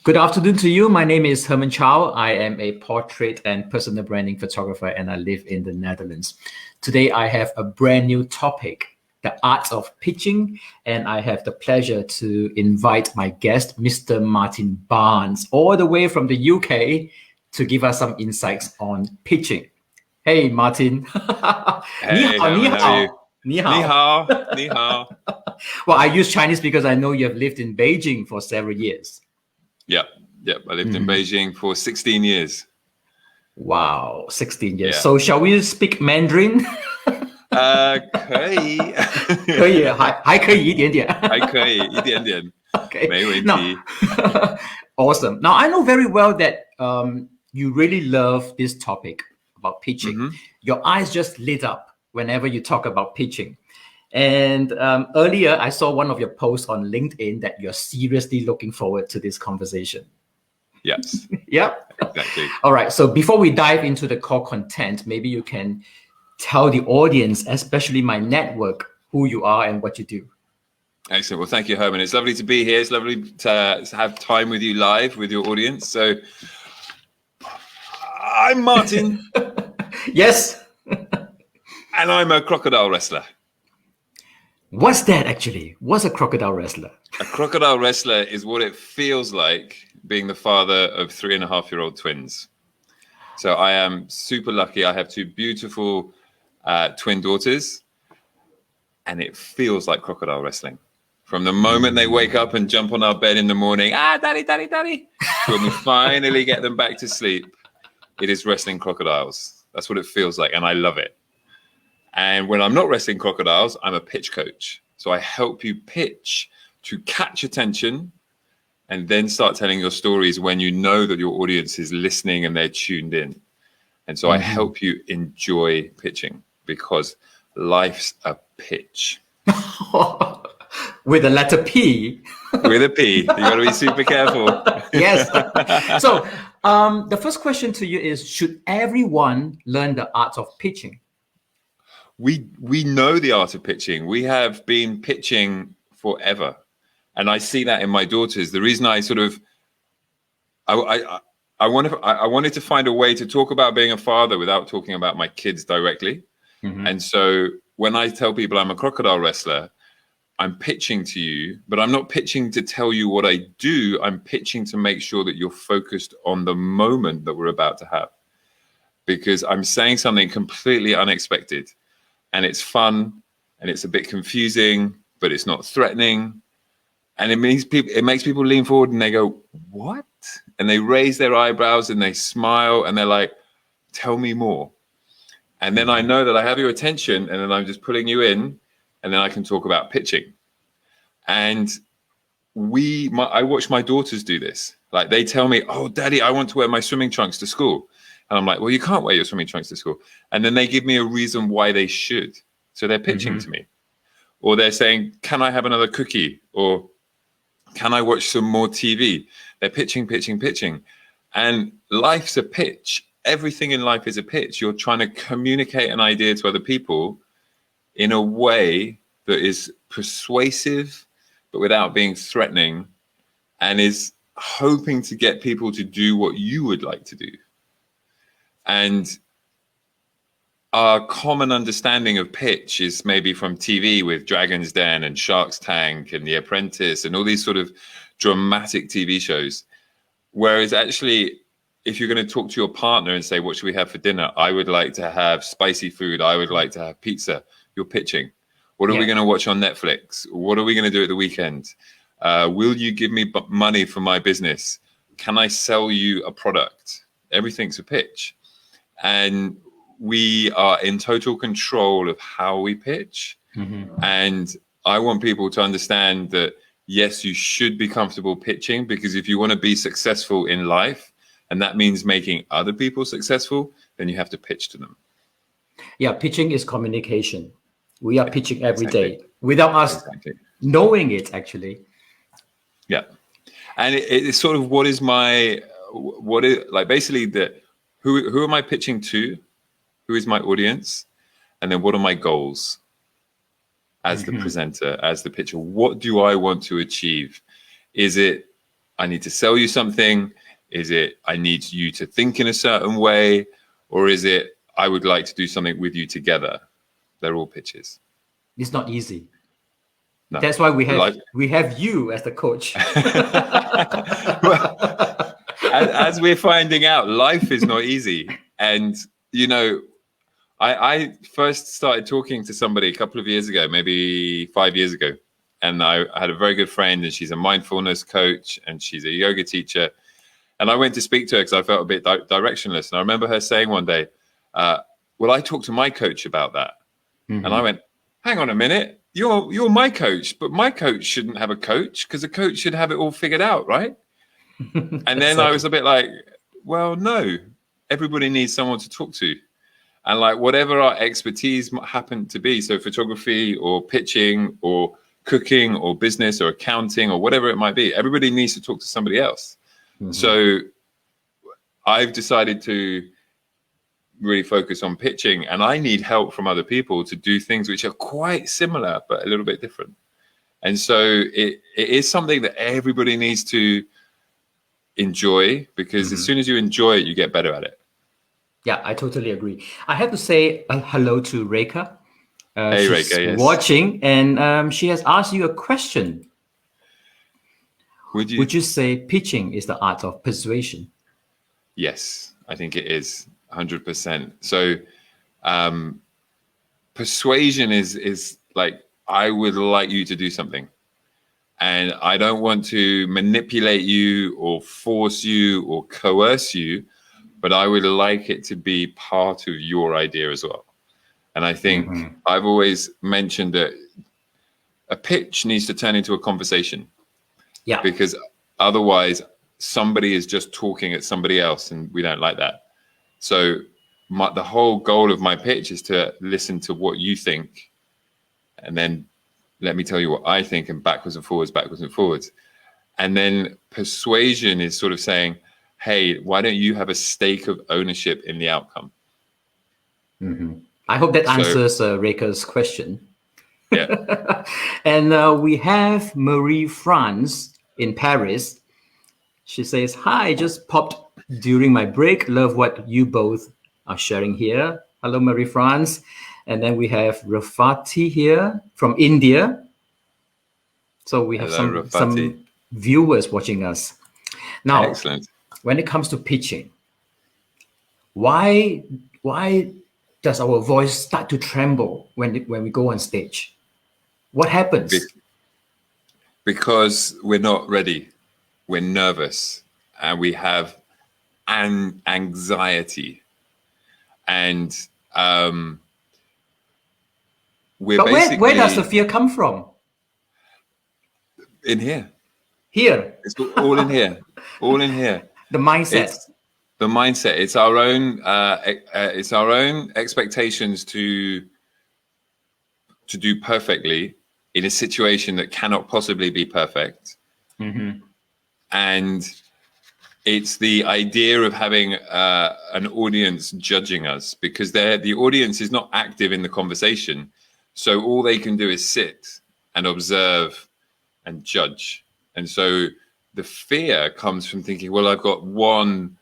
Good afternoon to you. My name is Herman Chow. I am a portrait and personal branding photographer, and I live in the Netherlands. Today, I have a brand new topic, the art of pitching, and I have the pleasure to invite my guest, Mr. Martin Barnes, all the way from the UK to give us some insights on pitching. Hey, Martin. Hey, Herman, how are you? Ni hao. Ni hao. Ni hao. Well, I use Chinese because I know you have lived in Beijing for several years. Yep. I lived in Beijing for 16 years. Wow, 16 years. Yeah. So shall we speak Mandarin? 可以。可以，还可以一点点。还可以，一点点。Okay. 没问题。 Awesome. Now, I know very well that you really love this topic about pitching. Your eyes just lit up whenever you talk about pitching. And earlier, I saw one of your posts on LinkedIn that you're seriously looking forward to this conversation. Yes. Yep. Exactly. All right. So before we dive into the core content, maybe you can tell the audience, especially my network, who you are and what you do. Excellent. Well, thank you, Herman. It's lovely to be here. It's lovely to have time with you live with your audience. So I'm Martin. Yes. And I'm a crocodile wrestler. What's that actually? What's a crocodile wrestler? A crocodile wrestler is what it feels like being the father of 3.5-year-old twins. So I am super lucky. I have two beautiful twin daughters, and it feels like crocodile wrestling. From the moment they wake up and jump on our bed in the morning, daddy, daddy, daddy, when we finally get them back to sleep, it is wrestling crocodiles. That's what it feels like, and I love it. And when I'm not wrestling crocodiles, I'm a pitch coach. So I help you pitch to catch attention and then start telling your stories when you know that your audience is listening and they're tuned in. And so I help you enjoy pitching because life's a pitch. With a letter P. With a P. You got to be super careful. Yes. So the first question to you is, should everyone learn the art of pitching? We know the art of pitching. We have been pitching forever. And I see that in my daughters. The reason I sort of, I wanted to find a way to talk about being a father without talking about my kids directly. And so when I tell people I'm a crocodile wrestler, I'm pitching to you, but I'm not pitching to tell you what I do. I'm pitching to make sure that you're focused on the moment that we're about to have. Because I'm saying something completely unexpected. And it's fun, and it's a bit confusing, but it's not threatening. And it makes people lean forward and they go, what? And they raise their eyebrows and they smile and they're like, tell me more. And then I know that I have your attention, and then I'm just pulling you in, and then I can talk about pitching. And I watch my daughters do this. Like, they tell me, oh, daddy, I want to wear my swimming trunks to school. And I'm like, well, you can't wear your swimming trunks to school. And then they give me a reason why they should. So they're pitching to me. Or they're saying, can I have another cookie? Or can I watch some more TV? They're pitching. And life's a pitch. Everything in life is a pitch. You're trying to communicate an idea to other people in a way that is persuasive, but without being threatening, and is hoping to get people to do what you would like to do. And our common understanding of pitch is maybe from TV with Dragon's Den and Shark's Tank and The Apprentice and all these sort of dramatic TV shows. Whereas actually, if you're going to talk to your partner and say, what should we have for dinner? I would like to have spicy food. I would like to have pizza. You're pitching. What are we going to watch on Netflix? What are we going to do at the weekend? Will you give me money for my business? Can I sell you a product? Everything's a pitch. And we are in total control of how we pitch. And I want people to understand that, yes, you should be comfortable pitching, because if you want to be successful in life, and that means making other people successful, then you have to pitch to them. Yeah, pitching is communication. We are pitching every day without us knowing it, actually. Yeah. And it's sort of basically who am I pitching to? Who is my audience? And then what are my goals as the presenter, as the pitcher? What do I want to achieve? Is it I need to sell you something? Is it I need you to think in a certain way? Or is it I would like to do something with you together? They're all pitches. It's not easy. No. That's why we have you as the coach. Well, as we're finding out, life is not easy. And, you know, I first started talking to somebody a couple of years ago, maybe 5 years ago. And I had a very good friend, and she's a mindfulness coach, and she's a yoga teacher. And I went to speak to her because I felt a bit directionless. And I remember her saying one day, well, I talked to my coach about that. Mm-hmm. And I went, hang on a minute, you're my coach, but my coach shouldn't have a coach, because a coach should have it all figured out, right? And then I was a bit like, well, no, everybody needs someone to talk to. And like whatever our expertise happen to be, so photography or pitching or cooking or business or accounting or whatever it might be, everybody needs to talk to somebody else. Mm-hmm. So I've decided to really focus on pitching, and I need help from other people to do things which are quite similar but a little bit different. And so it is something that everybody needs to enjoy, because as soon as you enjoy it, you get better at it. Yeah, I totally agree. I have to say hello to Reka. Hey, she's Reka, yes. Watching, and she has asked you a question. Would you say pitching is the art of persuasion? Yes, I think it is 100%. So persuasion is like, I would like you to do something, and I don't want to manipulate you or force you or coerce you, but I would like it to be part of your idea as well. And I think I've always mentioned that a pitch needs to turn into a conversation. Yeah. Because otherwise somebody is just talking at somebody else, and we don't like that. So the whole goal of my pitch is to listen to what you think, and then let me tell you what I think, and backwards and forwards, backwards and forwards. And then persuasion is sort of saying, hey, why don't you have a stake of ownership in the outcome? Mm-hmm. I hope that answers Reka's question. Yeah. And we have Marie France in Paris. She says, hi, just popped during my break. Love what you both are sharing here. Hello, Marie France. And then we have Rafati here from India. So we have some viewers watching us. Now, excellent. When it comes to pitching, why does our voice start to tremble when we go on stage? What happens? Because we're not ready. We're nervous, and we have anxiety, and where does the fear come from? In here. Here. It's all in here. All in here. The mindset. The mindset. It's our own. It's our own expectations to do perfectly in a situation that cannot possibly be perfect. Mm-hmm. And it's the idea of having an audience judging us, because the audience is not active in the conversation. So all they can do is sit and observe and judge. And so the fear comes from thinking, well, I've got 1,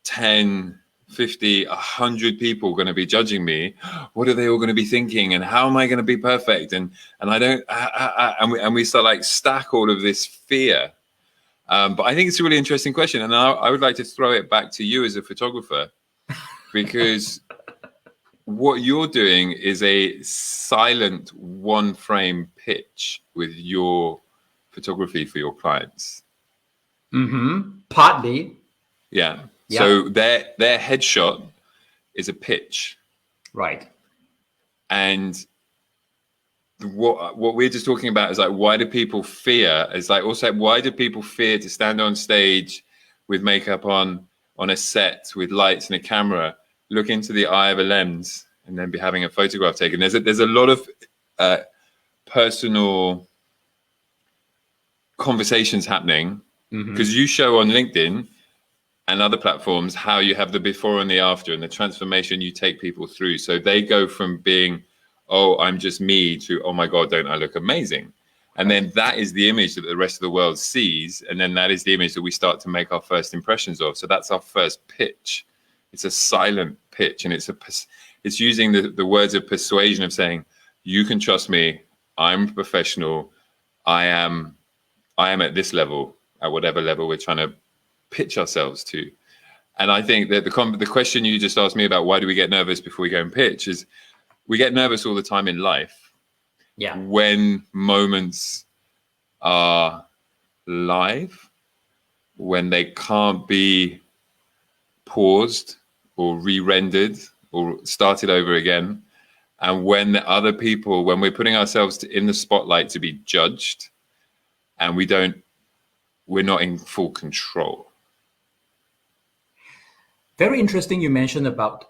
10, 50, 100 people going to be judging me. What are they all going to be thinking? And how am I going to be perfect? And I don't, and we start like stack all of this fear. But I think it's a really interesting question. And I would like to throw it back to you as a photographer, because what you're doing is a silent one frame pitch with your photography for your clients. Mm-hmm. Partly. Yeah. So their headshot is a pitch. Right. And what we're just talking about is like, why do people fear? It's like, also, why do people fear to stand on stage with makeup on a set with lights and a camera, look into the eye of a lens, and then be having a photograph taken? There's a lot of personal conversations happening, because you show on LinkedIn and other platforms how you have the before and the after, and the transformation you take people through. So they go from being, oh, I'm just me, to, oh my God, don't I look amazing? And then that is the image that the rest of the world sees. And then that is the image that we start to make our first impressions of. So that's our first pitch. It's a silent pitch. And it's using the words of persuasion of saying, you can trust me. I'm a professional. I am at this level, at whatever level we're trying to pitch ourselves to. And I think that the question you just asked me about why do we get nervous before we go and pitch is we get nervous all the time in life. Yeah. When moments are live, when they can't be paused or re-rendered or started over again, and when we're putting ourselves in the spotlight to be judged, and we're not in full control. Very interesting you mentioned about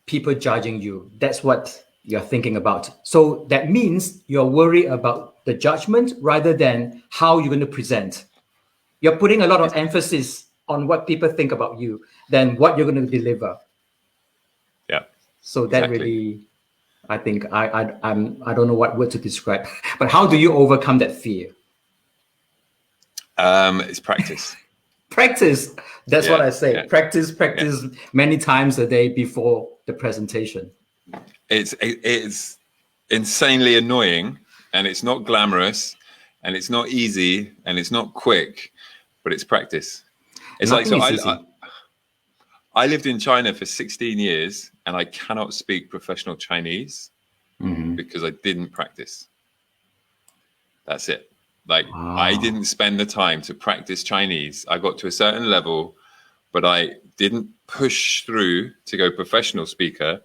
people judging you. That's what you're thinking about. So that means you're worried about the judgment rather than how you're going to present. You're putting a lot of emphasis on what people think about you than what you're going to deliver. Yeah. So that really, I think I don't know what word to describe, but how do you overcome that fear? It's practice. Practice. That's what I say. Yeah. Practice many times a day before the presentation. It's insanely annoying, and it's not glamorous, and it's not easy, and it's not quick, but it's practice. It's I lived in China for 16 years, and I cannot speak professional Chinese because I didn't practice. That's it. I didn't spend the time to practice Chinese. I got to a certain level, but I didn't push through to go professional speaker.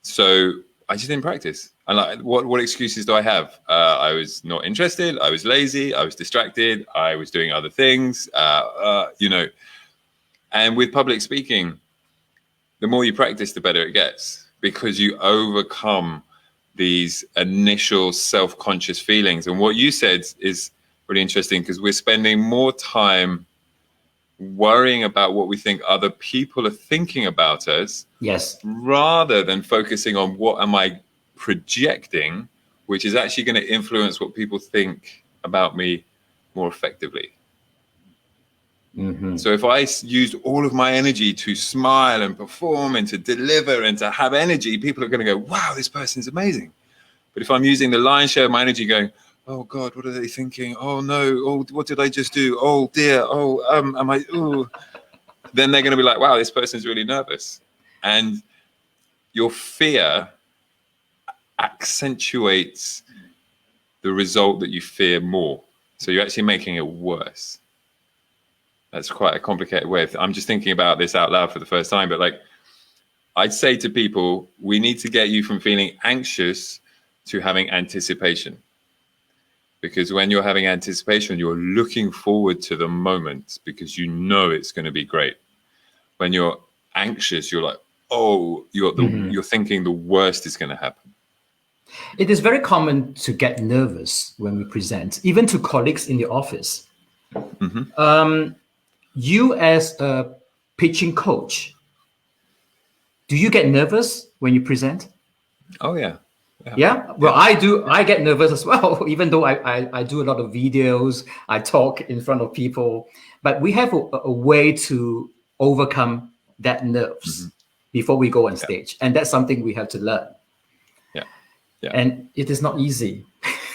So I just didn't practice. And what excuses do I have? I was not interested. I was lazy. I was distracted. I was doing other things, And with public speaking, the more you practice, the better it gets, because you overcome these initial self-conscious feelings. And what you said is really interesting, because we're spending more time worrying about what we think other people are thinking about us, rather than focusing on what am I projecting, which is actually going to influence what people think about me more effectively. So if I used all of my energy to smile and perform and to deliver and to have energy, people are going to go, wow, this person's amazing. But if I'm using the lion's share of my energy going, oh God, what are they thinking? Oh no, oh, what did I just do? Oh dear, am I, then they're going to be like, wow, this person's really nervous. And your fear accentuates the result that you fear more. So you're actually making it worse. That's quite a complicated way I'm just thinking about this out loud for the first time, but I'd say to people, we need to get you from feeling anxious to having anticipation. Because when you're having anticipation, you're looking forward to the moment because you know it's going to be great. When you're anxious, you're like, oh, you're thinking the worst is going to happen. It is very common to get nervous when we present, even to colleagues in the office. You as a pitching coach, do you get nervous when you present? Oh, yeah. Yeah. Well, I do. I get nervous as well, even though I do a lot of videos, I talk in front of people, but we have a way to overcome that nerves before we go on stage. And that's something we have to learn. Yeah. And it is not easy.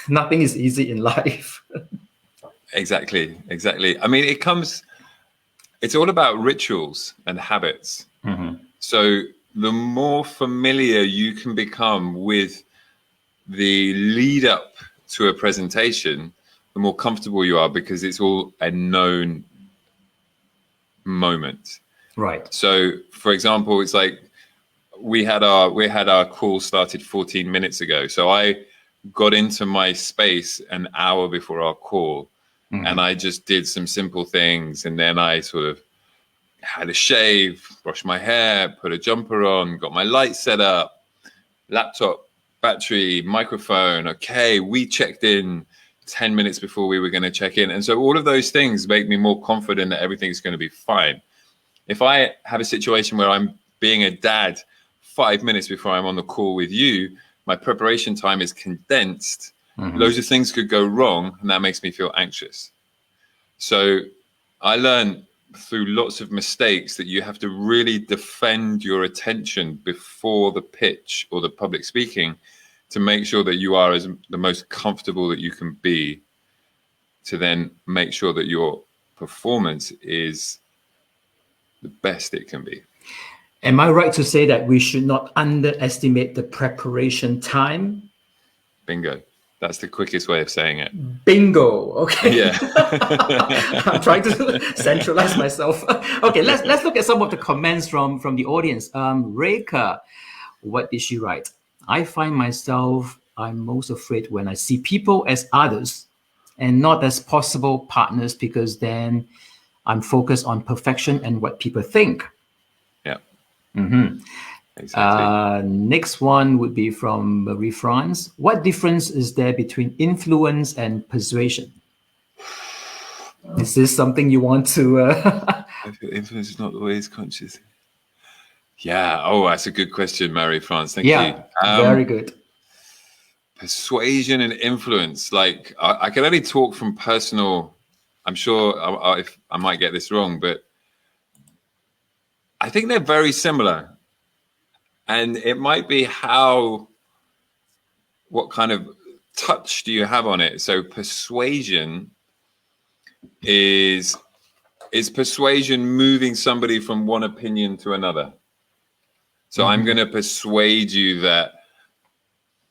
Nothing is easy in life. Exactly. I mean, it's all about rituals and habits. So the more familiar you can become with the lead up to a presentation, the more comfortable you are, because it's all a known moment. Right. So for example, it's like we had our call started 14 minutes ago. So I got into my space an hour before our call, and I just did some simple things. And then I sort of had a shave, brushed my hair, put a jumper on, got my light set up, laptop, battery, microphone. Okay, we checked in 10 minutes before we were going to check in. And so all of those things make me more confident that everything's going to be fine. If I have a situation where I'm being a dad 5 minutes before I'm on the call with you, my preparation time is condensed, Loads of things could go wrong, and that makes me feel anxious. So I learned through lots of mistakes that you have to really defend your attention before the pitch or the public speaking to make sure that you are the most comfortable that you can be, to then make sure that your performance is the best it can be. Am I right to say that we should not underestimate the preparation time? Bingo. That's the quickest way of saying it. Bingo. Okay. Yeah. I'm trying to centralize myself. Okay, let's look at some of the comments from the audience. Reka, what did she write? I find myself, I'm most afraid when I see people as others and not as possible partners, because then I'm focused on perfection and what people think. Yeah. Exactly. Next one would be from Marie France. What difference is there between influence and persuasion? Is this something you want to? Influence is not always conscious. Yeah. Oh, that's a good question, Marie France. Thank Yeah, you. very good. Persuasion and influence. Like I can only talk from personal. I'm sure I might get this wrong, but I think they're very similar. And it might be what kind of touch do you have on it? So persuasion is persuasion moving somebody from one opinion to another. So I'm going to persuade you that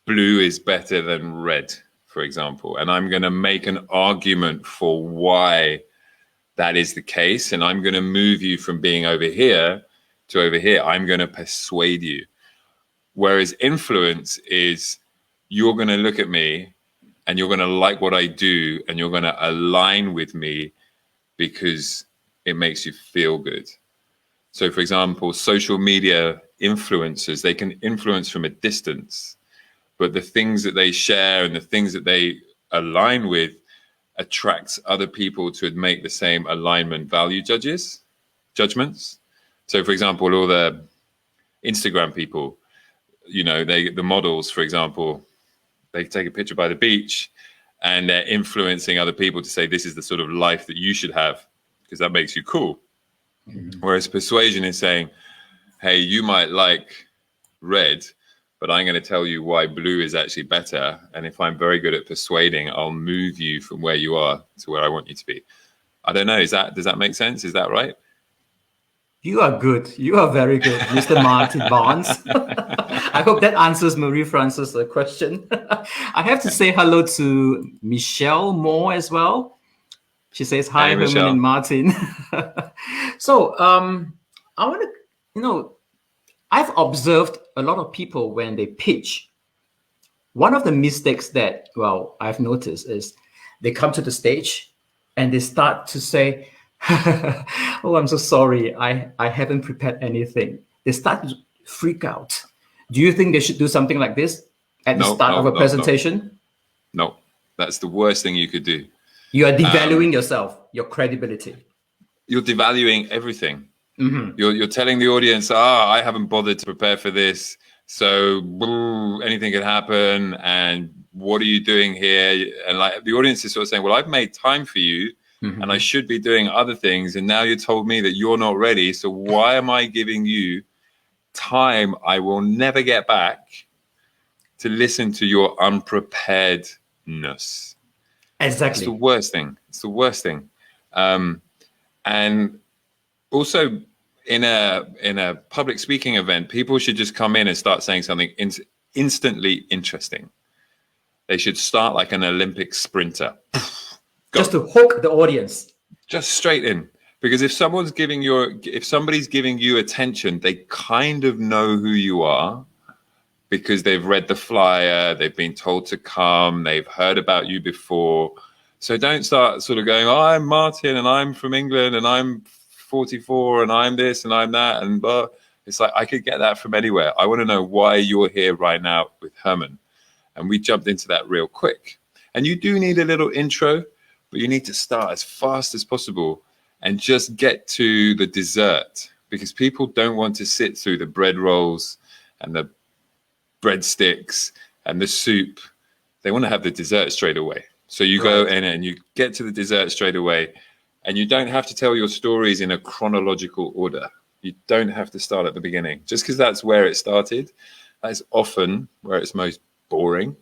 blue is better than red, for example. And I'm going to make an argument for why that is the case. And I'm going to move you from being over here to over here. I'm going to persuade you. Whereas influence is you're going to look at me and you're going to like what I do and you're going to align with me because it makes you feel good. So, for example, social media influencers, they can influence from a distance, but the things that they share and the things that they align with attracts other people to make the same alignment value judgments. So, for example, all the Instagram people, the models, for example, they take a picture by the beach and they're influencing other people to say, this is the sort of life that you should have because that makes you cool. Whereas persuasion is saying, hey, you might like red, but I'm going to tell you why blue is actually better. And if I'm very good at persuading, I'll move you from where you are to where I want you to be. I don't know. Does that make sense? Is that right? You are good. You are very good, Mr. Martin Barnes. I hope that answers Marie France's question. I have to say hello to Michelle Moore as well. She says, hi, hey, Herman and Martin. So I want to, I've observed a lot of people when they pitch. One of the mistakes that, I've noticed is they come to the stage and they start to say, oh, I'm so sorry. I haven't prepared anything. They start to freak out. Do you think they should do something like this at the start of a presentation? No, that's the worst thing you could do. You are devaluing yourself, your credibility. You're devaluing everything. You're telling the audience, I haven't bothered to prepare for this. So anything could happen. And what are you doing here? And like the audience is sort of saying, well, I've made time for you. And I should be doing other things. And now you told me that you're not ready. So why am I giving you time I will never get back to listen to your unpreparedness? Exactly. It's the worst thing. It's the worst thing. And also in a public speaking event, people should just come in and start saying something instantly interesting. They should start like an Olympic sprinter. Just to hook the audience. Just straight in. Because if somebody's giving you attention, they kind of know who you are because they've read the flyer, they've been told to come, they've heard about you before. So don't start sort of going, I'm Martin and I'm from England and I'm 44 and I'm this and I'm that. And blah. It's like, I could get that from anywhere. I want to know why you're here right now with Herman. And we jumped into that real quick. And you do need a little intro, but you need to start as fast as possible and just get to the dessert, because people don't want to sit through the bread rolls and the breadsticks and the soup. they want to have the dessert straight away. So you go in and you get to the dessert straight away, and you don't have to tell your stories in a chronological order. You don't have to start at the beginning. Just because that's where it started, that's often where it's most boring.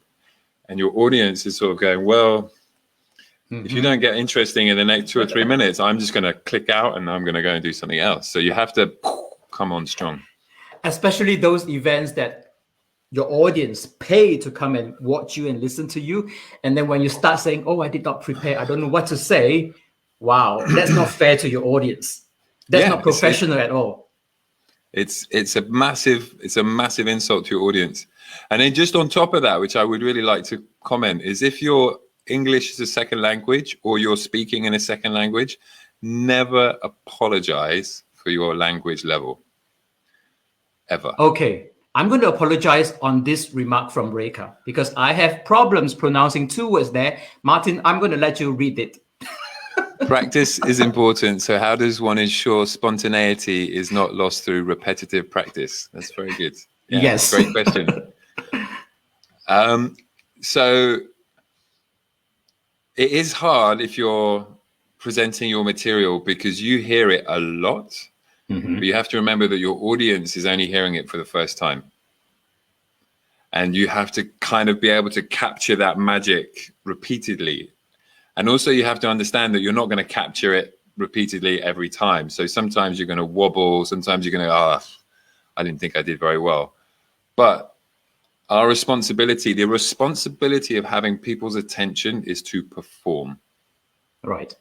And your audience is sort of going, well, if you don't get interesting in the next 2 or 3 minutes, I'm just going to click out and I'm going to go and do something else. So you have to come on strong. Especially those events that your audience pay to come and watch you and listen to you. And then when you start saying, oh, I did not prepare, I don't know what to say. Wow, that's not fair to your audience. That's not professional at all. It's a massive insult to your audience. And then just on top of that, which I would really like to comment, is if your English is a second language or you're speaking in a second language, never apologize for your language level. Ever. Okay, I'm going to apologize on this remark from Reka because I have problems pronouncing 2 words there. Martin, I'm going to let you read it. Practice is important. So how does one ensure spontaneity is not lost through repetitive practice? That's very good. Yeah, yes. Great question. So it is hard if you're presenting your material because you hear it a lot, but you have to remember that your audience is only hearing it for the first time. And you have to kind of be able to capture that magic repeatedly. And also you have to understand that you're not going to capture it repeatedly every time. So sometimes you're going to wobble. Sometimes you're going to, I didn't think I did very well. But the responsibility of having people's attention is to perform. Right.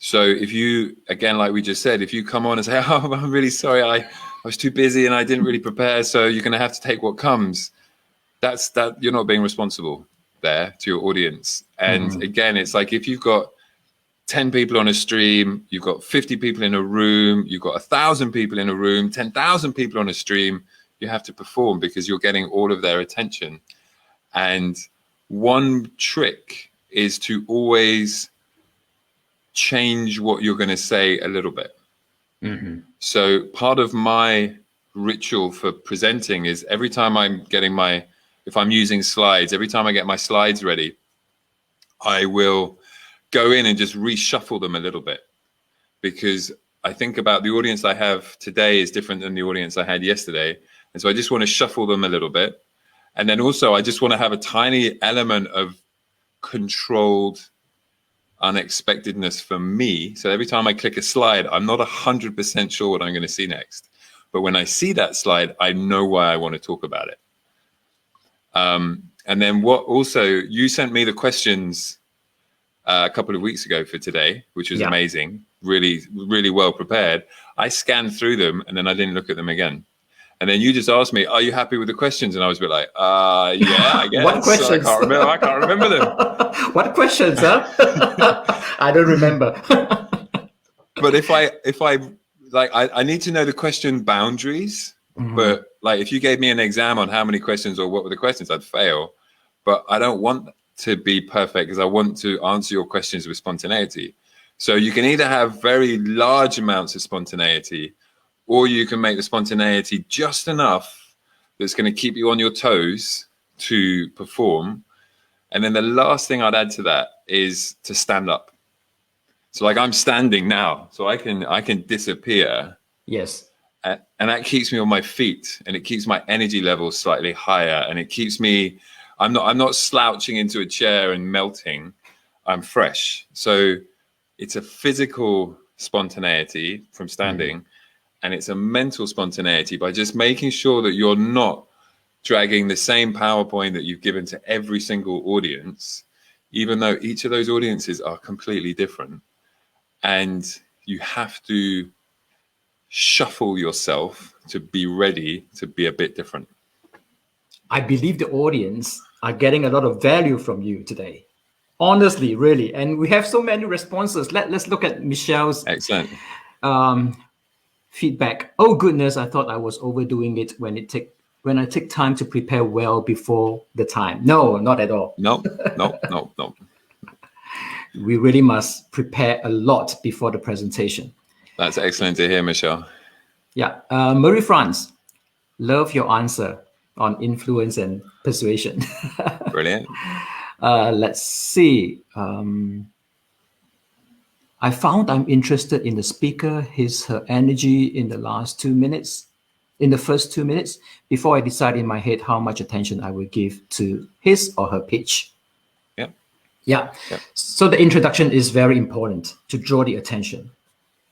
So if you, again, like we just said, if you come on and say, oh, I'm really sorry, I was too busy and I didn't really prepare, so you're going to have to take what comes. That you're not being responsible there to your audience. And again, it's like if you've got 10 people on a stream, you've got 50 people in a room, you've got 1,000 people in a room, 10,000 people on a stream, you have to perform because you're getting all of their attention. And one trick is to always change what you're going to say a little bit. So part of my ritual for presenting is every time I'm getting if I'm using slides, every time I get my slides ready, I will go in and just reshuffle them a little bit, because I think about the audience I have today is different than the audience I had yesterday. And so I just want to shuffle them a little bit. And then also I just want to have a tiny element of controlled unexpectedness for me. So every time I click a slide, I'm not 100% sure what I'm going to see next. But when I see that slide, I know why I want to talk about it. And then you sent me the questions a couple of weeks ago for today, which was amazing. Really, really well prepared. I scanned through them and then I didn't look at them again. And then you just asked me, are you happy with the questions? And I was a bit like, yeah, I guess. What questions? I can't remember them. What questions, huh? I don't remember. But if I need to know the question boundaries. But like, if you gave me an exam on how many questions or what were the questions, I'd fail. But I don't want to be perfect because I want to answer your questions with spontaneity. So you can either have very large amounts of spontaneity, or you can make the spontaneity just enough that's going to keep you on your toes to perform. And then the last thing I'd add to that is to stand up. So like I'm standing now, so I can disappear. Yes. And that keeps me on my feet, and it keeps my energy levels slightly higher, and it keeps me, I'm not slouching into a chair and melting. I'm fresh. So it's a physical spontaneity from standing, and it's a mental spontaneity by just making sure that you're not dragging the same PowerPoint that you've given to every single audience, even though each of those audiences are completely different. And you have to shuffle yourself to be ready to be a bit different. I believe the audience are getting a lot of value from you today. Honestly, really. And we have so many responses. Let's look at Michelle's excellent feedback. Oh goodness, I thought I was overdoing it when I take time to prepare well before the time. No, not at all. No. We really must prepare a lot before the presentation. That's excellent to hear, Michelle. Yeah. Marie France, love your answer. on influence and persuasion. Brilliant. Let's see. I found I'm interested in the speaker, her energy in the first 2 minutes, before I decide in my head how much attention I will give to his or her pitch. Yeah. Yeah. Yeah. So the introduction is very important to draw the attention.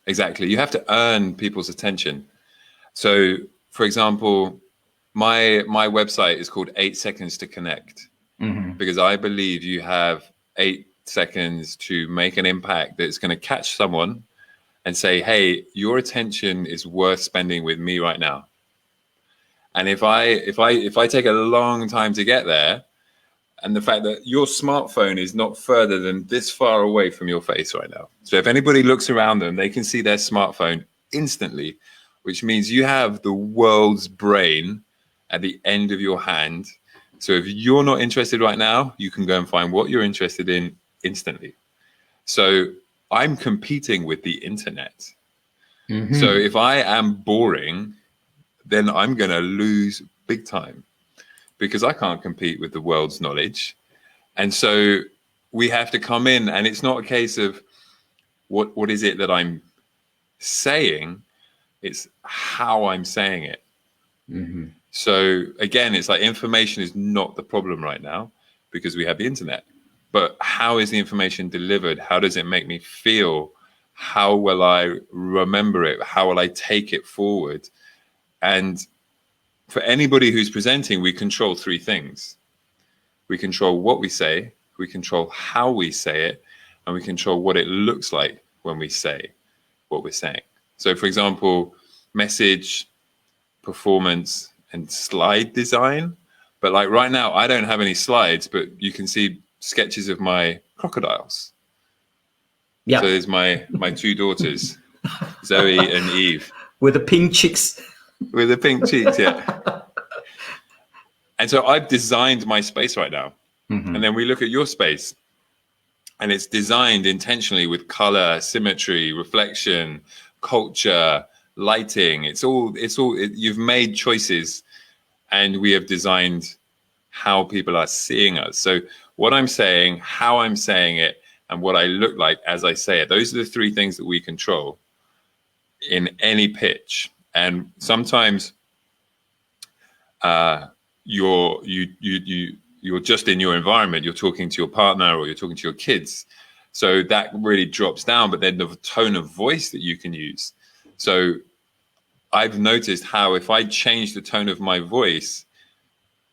Exactly. You have to earn people's attention. So, for example, my website is called 8 Seconds to Connect, because I believe you have 8 seconds to make an impact that's going to catch someone and say, hey, your attention is worth spending with me right now. And if I take a long time to get there, and the fact that your smartphone is not further than this far away from your face right now. So if anybody looks around them, they can see their smartphone instantly, which means you have the world's brain at the end of your hand. So if you're not interested right now, you can go and find what you're interested in instantly. So I'm competing with the internet. So if I am boring, then I'm going to lose big time, because I can't compete with the world's knowledge. And so we have to come in, and it's not a case of what is it that I'm saying, it's how I'm saying it. So again, it's like information is not the problem right now because we have the internet. But how is the information delivered? How does it make me feel? How will I remember it? How will I take it forward? And for anybody who's presenting, we control 3 things. We control what we say, we control how we say it, and we control what it looks like when we say what we're saying. So, for example, message, performance, and slide design. But like right now, I don't have any slides, but you can see sketches of my crocodiles. Yeah. So there's my 2 daughters, Zoe and Eve. With the pink cheeks. With the pink cheeks, yeah. And so I've designed my space right now. And then we look at your space, and it's designed intentionally with color, symmetry, reflection, culture, lighting. You've made choices, and we have designed how people are seeing us. So what I'm saying, how I'm saying it, and what I look like as I say it, those are the 3 things that we control in any pitch. And sometimes you're just in your environment, you're talking to your partner or you're talking to your kids, so that really drops down. But then the tone of voice that you can use. So I've noticed how if I change the tone of my voice,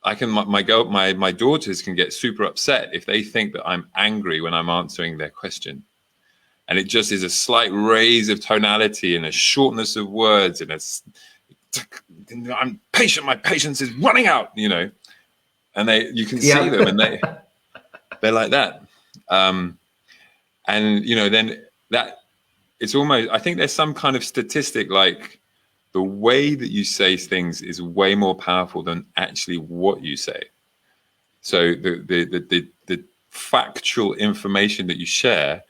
I can my daughters can get super upset if they think that I'm angry when I'm answering their question. And it just is a slight raise of tonality and a shortness of words, and I'm patient, my patience is running out, and you can see them, and they're like that. And then that it's almost, I think there's some kind of statistic, like the way that you say things is way more powerful than actually what you say. So the factual information that you share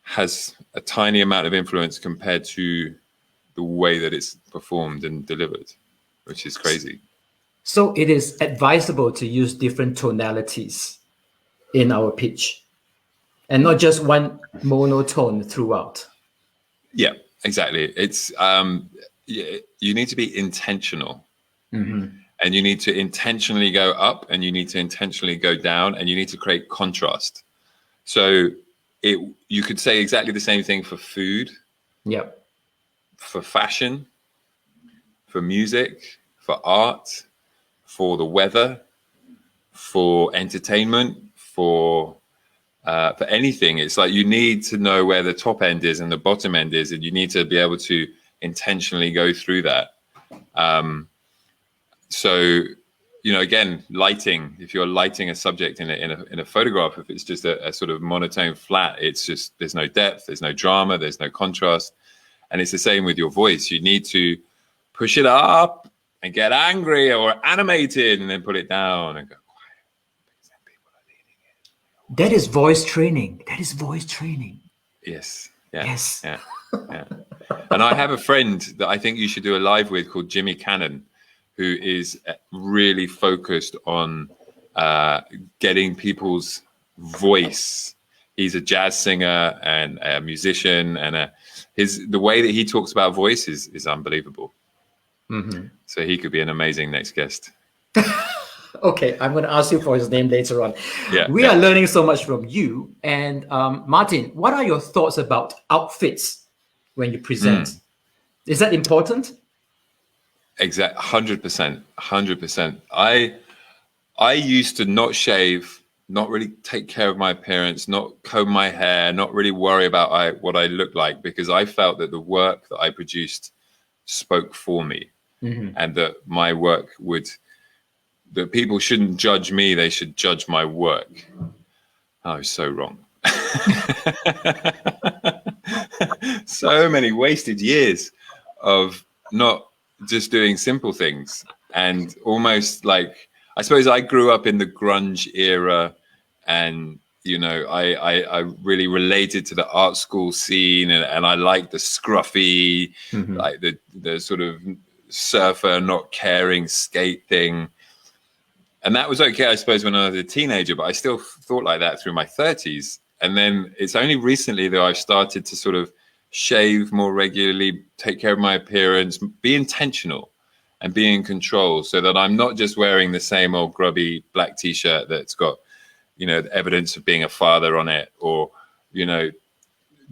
has a tiny amount of influence compared to the way that it's performed and delivered, which is crazy. So it is advisable to use different tonalities in our pitch and not just one monotone throughout. Yeah, exactly. It's you need to be intentional, and you need to intentionally go up, and you need to intentionally go down, and you need to create contrast. So you could say exactly the same thing for food, for fashion, for music, for art, for the weather, for entertainment, for anything. It's like you need to know where the top end is and the bottom end is, and you need to be able to intentionally go through that. So, again, lighting. If you're lighting a subject in a photograph, if it's just a sort of monotone flat, it's just there's no depth, there's no drama, there's no contrast. And it's the same with your voice. You need to push it up and get angry or animated, and then put it down and go quiet, because then people are leaning in. That is voice training. Yes. Yeah. Yes. Yeah. And I have a friend that I think you should do a live with called Jimmy Cannon, who is really focused on getting people's voice. He's a jazz singer and a musician, and the way that he talks about voice is unbelievable. Mm-hmm. So he could be an amazing next guest. Okay, I'm going to ask you for his name later on. Yeah, we are learning so much from you. And Martin, what are your thoughts about outfits when you present? Is that important? Exact, 100%, 100%. I used to not shave, not really take care of my appearance, not comb my hair, not really worry about what I looked like, because I felt that the work that I produced spoke for me, and that my work that people shouldn't judge me, they should judge my work. I was so wrong. So many wasted years of not just doing simple things, and almost like, I suppose I grew up in the grunge era, and I really related to the art school scene, and I liked the scruffy, like the sort of surfer not caring skate thing. And that was okay, I suppose, when I was a teenager, but I still thought like that through my 30s. And then it's only recently that I've started to sort of shave more regularly, take care of my appearance, be intentional and be in control, so that I'm not just wearing the same old grubby black t-shirt that's got, the evidence of being a father on it, or,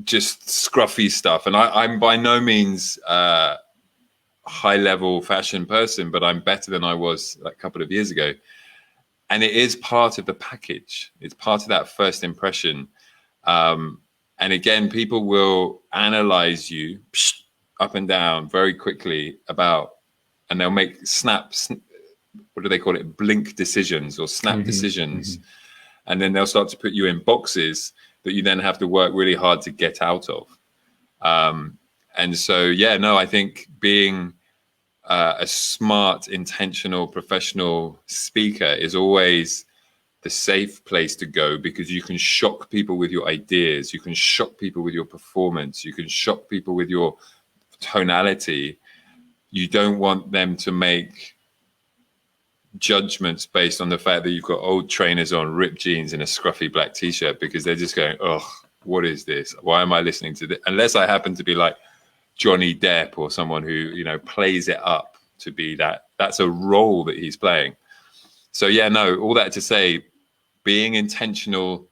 just scruffy stuff. And I'm by no means a high-level fashion person, but I'm better than I was a couple of years ago. And it is part of the package. It's part of that first impression. And again, people will analyze you up and down very quickly and they'll make what do they call it? Blink decisions or snap decisions. And then they'll start to put you in boxes that you then have to work really hard to get out of. And so, I think being a smart, intentional, professional speaker is always the safe place to go, because you can shock people with your ideas, you can shock people with your performance, you can shock people with your tonality. You don't want them to make judgments based on the fact that you've got old trainers on, ripped jeans, and a scruffy black t-shirt, because they're just going, oh, what is this? Why am I listening to this? Unless I happen to be like Johnny Depp or someone who, plays it up to be that's a role that he's playing. So all that to say, being intentional,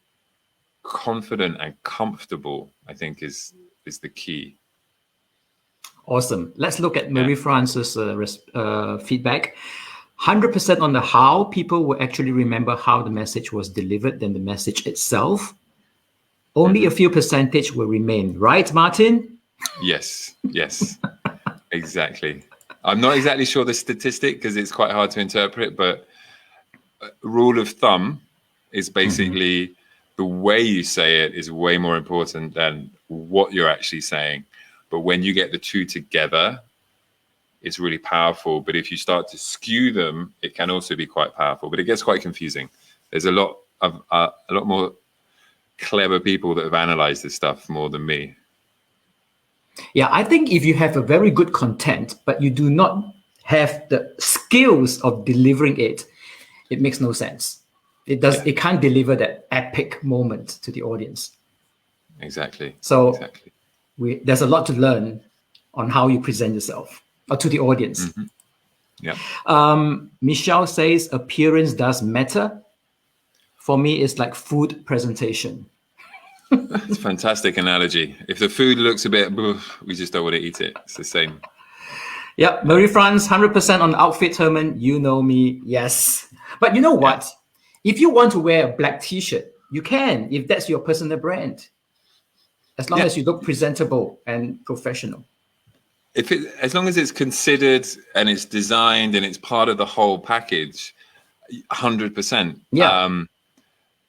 confident and comfortable, I think is the key. Awesome. Let's look at Marie France's feedback. 100% on the how. People will actually remember how the message was delivered than the message itself. Only a few percentage will remain. Right, Martin? Yes, exactly. I'm not exactly sure the statistic, because it's quite hard to interpret, but rule of thumb is basically the way you say it is way more important than what you're actually saying. But when you get the two together, it's really powerful. But if you start to skew them, it can also be quite powerful. But it gets quite confusing. There's a lot more clever people that have analyzed this stuff more than me. Yeah, I think if you have a very good content, but you do not have the skills of delivering it, it makes no sense. It can't deliver that epic moment to the audience. Exactly. So there's a lot to learn on how you present yourself to the audience. Yeah. Michelle says appearance does matter. For me, it's like food presentation. That's a fantastic analogy. If the food looks a bit, we just don't want to eat it. It's the same. Yeah, Marie France, 100% on outfit, Herman. You know me, yes. But you know what? If you want to wear a black t-shirt, you can, if that's your personal brand. As long as you look presentable and professional. As long as it's considered and it's designed and it's part of the whole package, 100%. Yeah.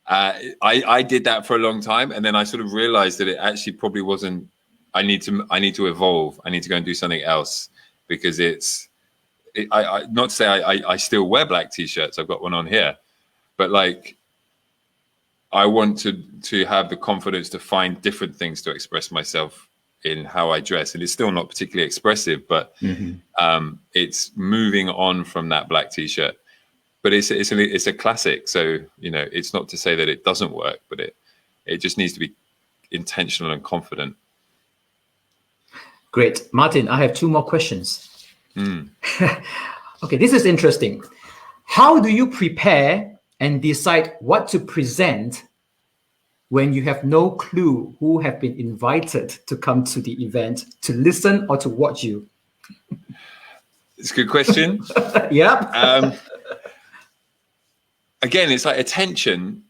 I did that for a long time, and then I sort of realized that it actually probably wasn't. I need to evolve. I need to go and do something else, because not to say I still wear black t-shirts. I've got one on here, but like, I want to have the confidence to find different things to express myself in how I dress, and it's still not particularly expressive, but it's moving on from that black t-shirt. But it's a classic. So, you know, it's not to say that it doesn't work, but it just needs to be intentional and confident. Great. Martin, I have 2 more questions. Okay, this is interesting. How do you prepare and decide what to present when you have no clue who have been invited to come to the event to listen or to watch you? It's a good question. Yep. Again, it's like attention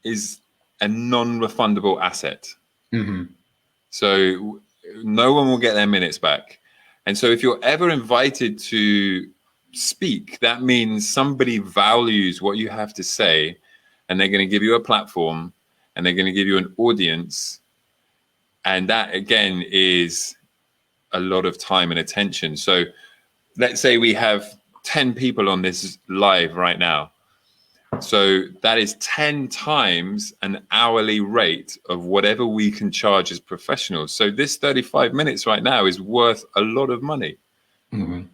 is a non-refundable asset. So no one will get their minutes back. And so if you're ever invited to speak, that means somebody values what you have to say, and they're going to give you a platform, and they're going to give you an audience. And that, again, is a lot of time and attention. So let's say we have 10 people on this live right now. So that is 10 times an hourly rate of whatever we can charge as professionals. So this 35 minutes right now is worth a lot of money. And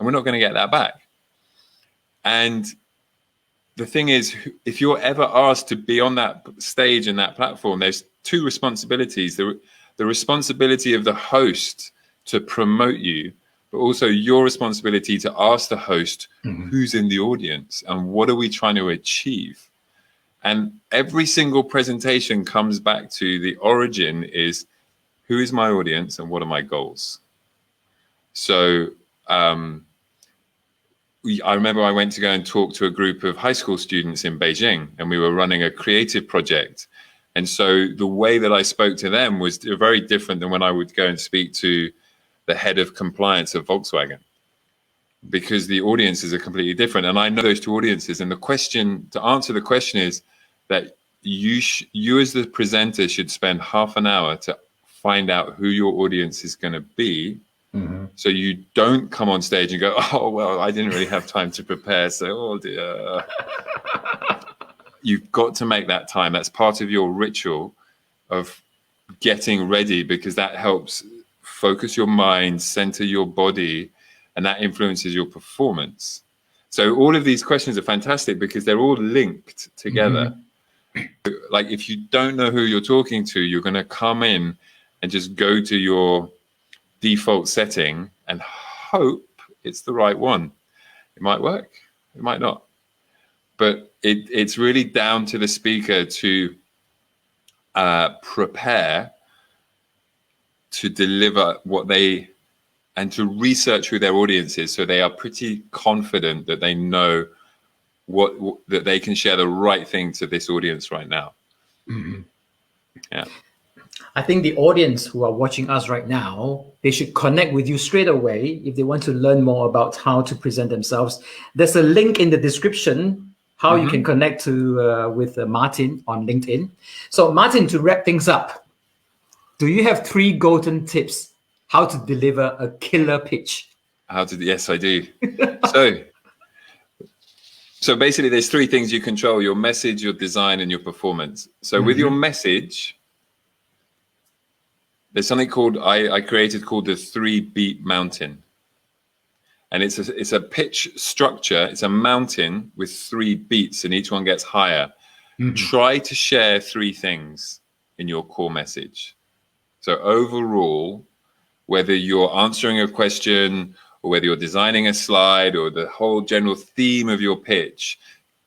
we're not going to get that back. And the thing is, if you're ever asked to be on that stage and that platform, there's 2 responsibilities. The responsibility of the host to promote you, but also your responsibility to ask the host who's in the audience and what are we trying to achieve. And every single presentation comes back to the origin is who is my audience and what are my goals. So I remember I went to go and talk to a group of high school students in Beijing, and we were running a creative project. And so the way that I spoke to them was very different than when I would go and speak to the head of compliance of Volkswagen, because the audiences are completely different. And I know those 2 audiences. And the question to answer the question is that you as the presenter should spend half an hour to find out who your audience is going to be. So you don't come on stage and go, oh, well, I didn't really have time to prepare. So, oh dear. You've got to make that time. That's part of your ritual of getting ready, because that helps focus your mind, center your body, and that influences your performance. So all of these questions are fantastic because they're all linked together. Like if you don't know who you're talking to, you're going to come in and just go to your default setting and hope it's the right one. It might work, it might not. But it's really down to the speaker to prepare to deliver what they, and to research who their audience is, so they are pretty confident that they know that they can share the right thing to this audience right now. Yeah. I think the audience who are watching us right now, they should connect with you straight away if they want to learn more about how to present themselves. There's a link in the description how you can connect to with Martin on LinkedIn. So Martin, to wrap things up, do you have 3 golden tips how to deliver a killer pitch? Yes, I do. So basically there's 3 things you control: your message, your design, and your performance. So with your message, there's something I created called the 3-beat mountain. And it's a pitch structure. It's a mountain with 3 beats, and each one gets higher. Try to share 3 things in your core message. So overall, whether you're answering a question or whether you're designing a slide or the whole general theme of your pitch,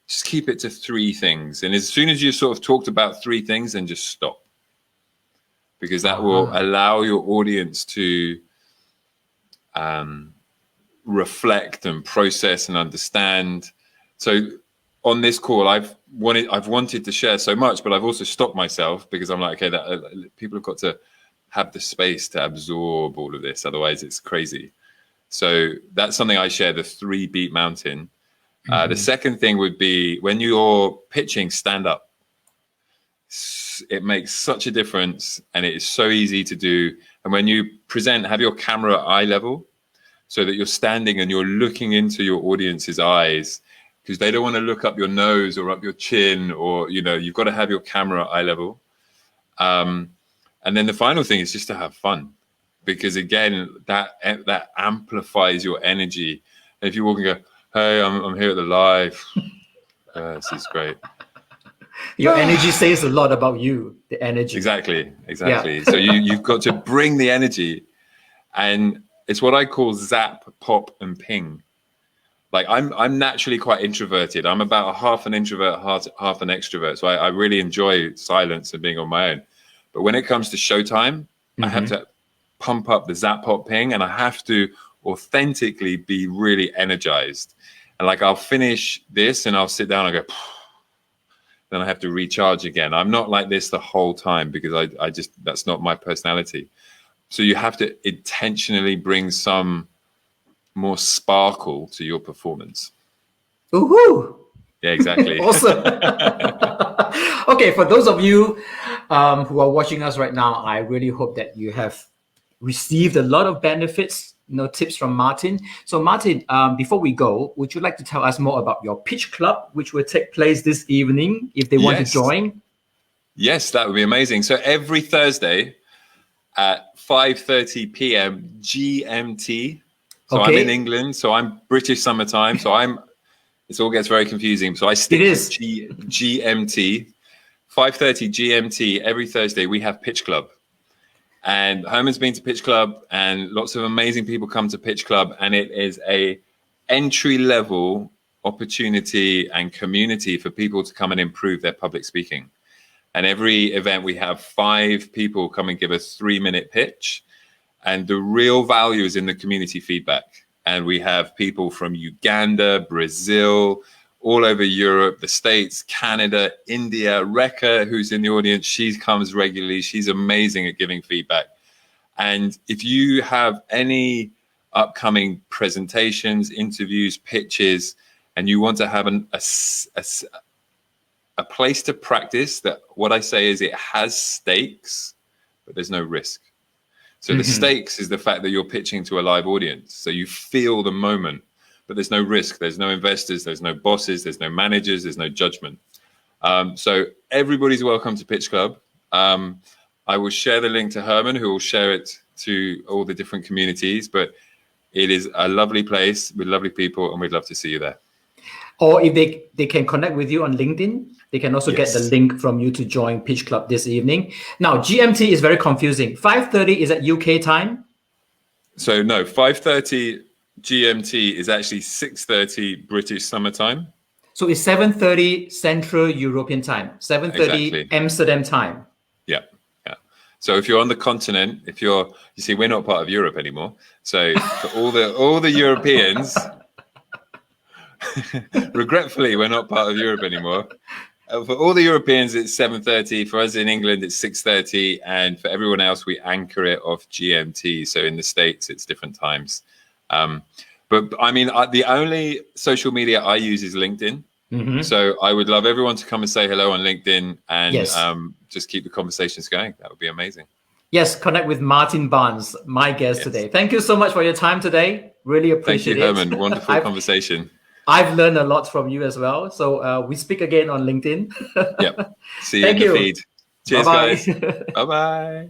just keep it to 3 things. And as soon as you sort of talked about 3 things, then just stop. Because that will allow your audience to reflect and process and understand. So on this call, I've wanted to share so much, but I've also stopped myself because I'm like, okay, that people have got to have the space to absorb all of this. Otherwise, it's crazy. So that's something I share, the 3-beat mountain. The second thing would be when you're pitching, stand up. It makes such a difference, and it is so easy to do. And when you present, have your camera at eye level so that you're standing and you're looking into your audience's eyes, because they don't want to look up your nose or up your chin, or, you know, you've got to have your camera at eye level. And then the final thing is just to have fun, because again, that amplifies your energy. And if you walk and go, hey, I'm here at the live. This is great. Your energy says a lot about you, the energy. Exactly. Yeah. So you've got to bring the energy, and it's what I call zap, pop, and ping. Like I'm naturally quite introverted. I'm about half an introvert, half an extrovert. So I really enjoy silence and being on my own. But when it comes to showtime, I have to pump up the zap, pop, ping, and I have to authentically be really energized. And like I'll finish this and I'll sit down and go, then I have to recharge again. I'm not like this the whole time, because I just, that's not my personality. So you have to intentionally bring some more sparkle to your performance. Woohoo! Yeah, exactly. Awesome. Okay, for those of you who are watching us right now, I really hope that you have received a lot of benefits, tips from Martin. So Martin, before we go, would you like to tell us more about your pitch club, which will take place this evening if they want to join? Yes, that would be amazing. So every Thursday at 5:30 p.m. GMT. So I'm in England, so I'm British summertime. So it all gets very confusing. So I stick to GMT. 5:30 GMT every Thursday, we have Pitch Club. And Herman's been to Pitch Club, and lots of amazing people come to Pitch Club. And it is a entry-level opportunity and community for people to come and improve their public speaking. And every event, we have 5 people come and give a 3-minute pitch. And the real value is in the community feedback. And we have people from Uganda, Brazil, all over Europe, the States, Canada, India. Rekha, who's in the audience, she comes regularly. She's amazing at giving feedback. And if you have any upcoming presentations, interviews, pitches, and you want to have a place to practice, that what I say is it has stakes, but there's no risk. So the stakes is the fact that you're pitching to a live audience. So you feel the moment, but there's no risk. There's no investors. There's no bosses. There's no managers. There's no judgment. So everybody's welcome to Pitch Club. I will share the link to Herman, who will share it to all the different communities. But it is a lovely place with lovely people, and we'd love to see you there. Or if they can connect with you on LinkedIn, they can also get the link from you to join Pitch Club this evening. Now, GMT is very confusing. 5:30 is at UK time? So no, 5:30 GMT is actually 6:30 British summertime. So it's 7:30 Central European time, 7:30 Amsterdam time. Yeah. So if you're on the continent, you see, we're not part of Europe anymore. So for all the Europeans, regretfully, we're not part of Europe anymore. For all the Europeans, it's 7:30. For us in England, it's 6:30. And for everyone else, we anchor it off GMT. So in the States, it's different times. But I mean, the only social media I use is LinkedIn. So I would love everyone to come and say hello on LinkedIn and just keep the conversations going. That would be amazing. Yes, connect with Martin Barnes, my guest today. Thank you so much for your time today. Really appreciate it. Thank you, Herman. Wonderful conversation. I've learned a lot from you as well. So we speak again on LinkedIn. Yep. See you in the feed. Cheers, guys. Bye-bye.